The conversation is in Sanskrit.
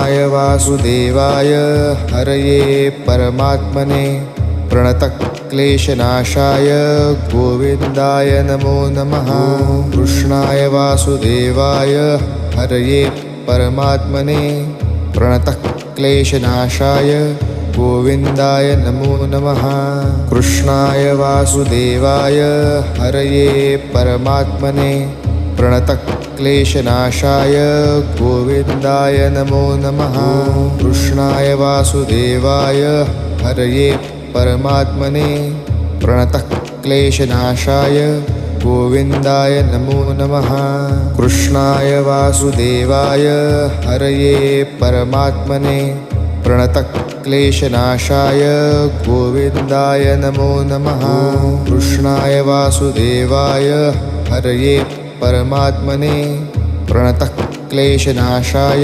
कृष्णाय वासुदेवाय हरये परमात्मने प्रणतक्लेशनाशाय गोविन्दाय नमो नमः। कृष्णाय वासुदेवाय हरये परमात्मने प्रणतक्लेशनाशाय गोविन्दाय नमो नमः। कृष्णाय वासुदेवाय हरये परमात्मने प्रणतक्लेशनाशाय गोविन्दाय नमो नमः। कृष्णाय वासुदेवाय हरये परमात्मने प्रणतक्लेशनाशाय गोविन्दाय नमो नमः। कृष्णाय वासुदेवाय हरये परमात्मने प्रणतक्लेशनाशाय गोविन्दाय नमो नमः। कृष्णाय वासुदेवाय हरये परमात्मने प्रणतक्लेशनाशाय